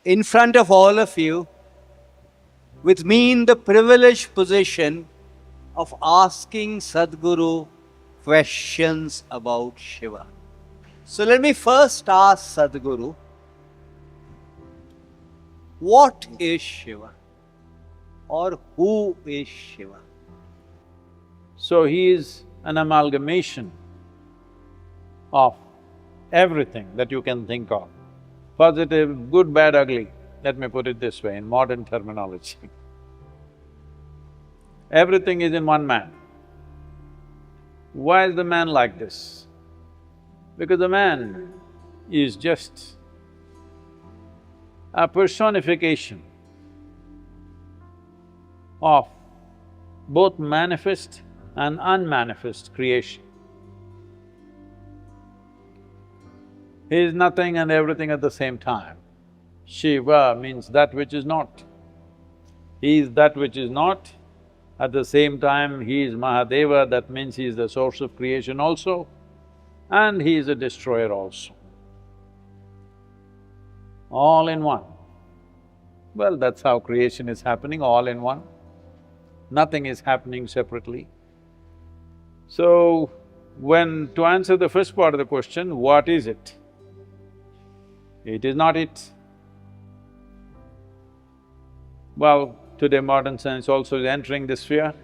in front of all of you, with me in the privileged position of asking Sadhguru questions about Shiva. So let me first ask Sadhguru, what is Shiva? Or who is Shiva? So he is an amalgamation of everything that you can think of. Positive, good, bad, ugly, let me put it this way in modern terminology. Everything is in one man. Why is the man like this? Because the man is just a personification of both manifest and unmanifest creation. He is nothing and everything at the same time. Shiva means that which is not. He is that which is not. At the same time, he is Mahadeva, that means he is the source of creation also, and he is a destroyer also. All in one. Well, that's how creation is happening, all in one. Nothing is happening separately. So, to answer the first part of the question, what is it? It is not it. Well, today modern science also is entering this sphere.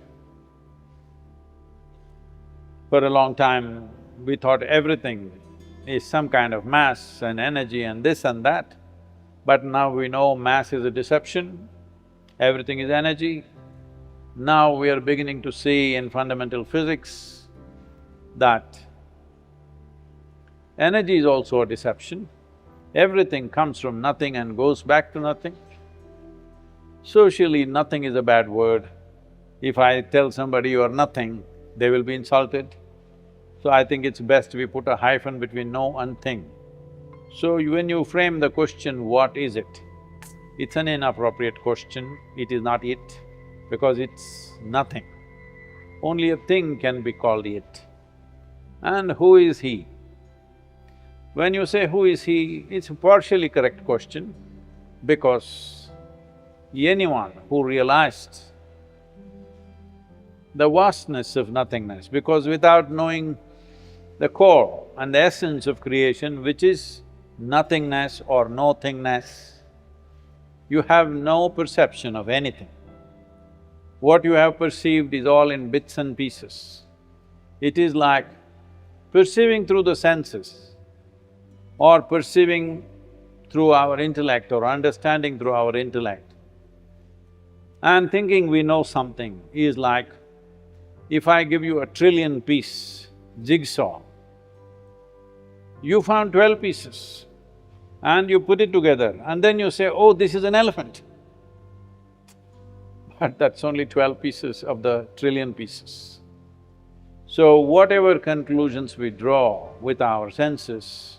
For a long time, we thought everything is some kind of mass and energy and this and that, but now we know mass is a deception, everything is energy. Now we are beginning to see in fundamental physics that energy is also a deception. Everything comes from nothing and goes back to nothing. Socially, nothing is a bad word. If I tell somebody you are nothing, they will be insulted. So I think it's best we put a hyphen between no and thing. So when you frame the question, what is it? It's an inappropriate question, it is not it, because it's nothing. Only a thing can be called it. And who is he? When you say who is he, it's a partially correct question, because anyone who realized the vastness of nothingness, because without knowing the core and the essence of creation, which is nothingness or nothingness, you have no perception of anything. What you have perceived is all in bits and pieces. It is like perceiving through the senses or perceiving through our intellect or understanding through our intellect. And thinking we know something is like, if I give you a 1,000,000,000,000-piece jigsaw, you found 12 pieces and you put it together and then you say, oh, this is an elephant. But that's only 12 pieces of the 1,000,000,000 pieces. So whatever conclusions we draw with our senses,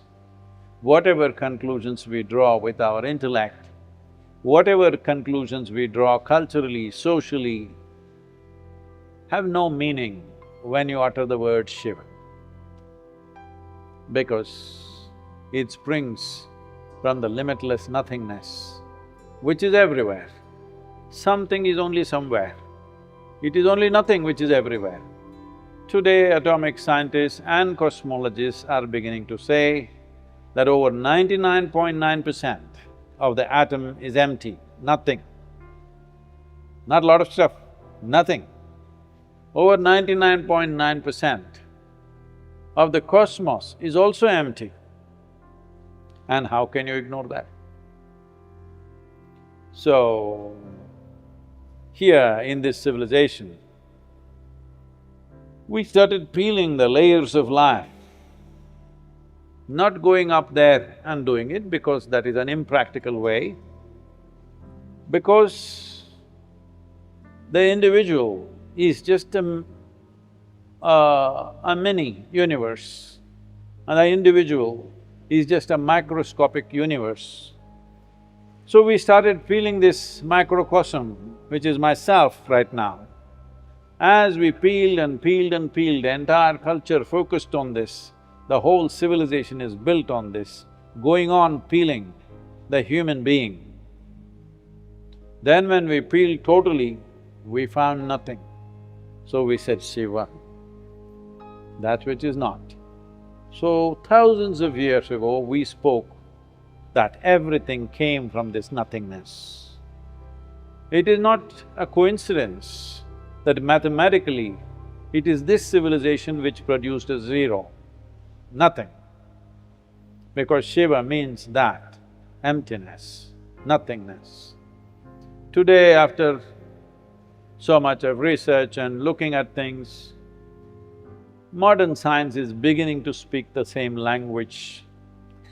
whatever conclusions we draw with our intellect, whatever conclusions we draw culturally, socially, have no meaning when you utter the word Shiva, because it springs from the limitless nothingness, which is everywhere. Something is only somewhere. It is only nothing which is everywhere. Today, atomic scientists and cosmologists are beginning to say that over 99.9% of the atom is empty, nothing. Not a lot of stuff, nothing. Over 99.9% of the cosmos is also empty. And how can you ignore that? So, here in this civilization, we started peeling the layers of life, not going up there and doing it because that is an impractical way, because the individual is just a mini universe and the individual is just a microscopic universe. So we started feeling this microcosm, which is myself right now. As we peeled and peeled and peeled, the entire culture focused on this, the whole civilization is built on this, going on peeling the human being Then when we peeled totally, we found nothing. So we said Shiva, that which is not. So thousands of years ago, we spoke that everything came from this nothingness. It is not a coincidence that mathematically it is this civilization which produced a zero, nothing. Because Shiva means that, emptiness, nothingness. Today, after so much of research and looking at things, modern science is beginning to speak the same language.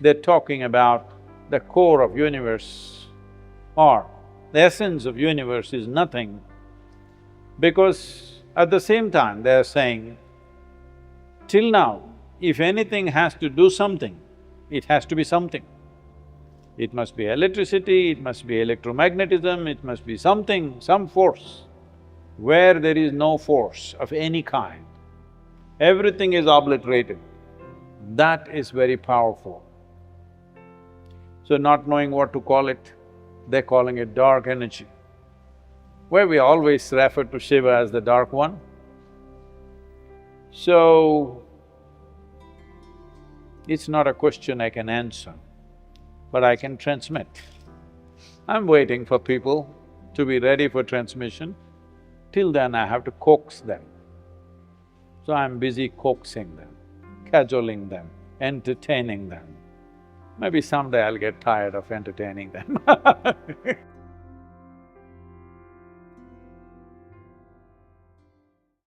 They're talking about the core of universe or the essence of universe is nothing, because at the same time they're saying, till now, if anything has to do something, it has to be something. It must be electricity, it must be electromagnetism, it must be something, some force. Where there is no force of any kind, everything is obliterated. That is very powerful. So not knowing what to call it, they're calling it dark energy. Where we always refer to Shiva as the dark one. So, it's not a question I can answer, but I can transmit. I'm waiting for people to be ready for transmission. Till then, I have to coax them. So I'm busy coaxing them, cajoling them, entertaining them. Maybe someday I'll get tired of entertaining them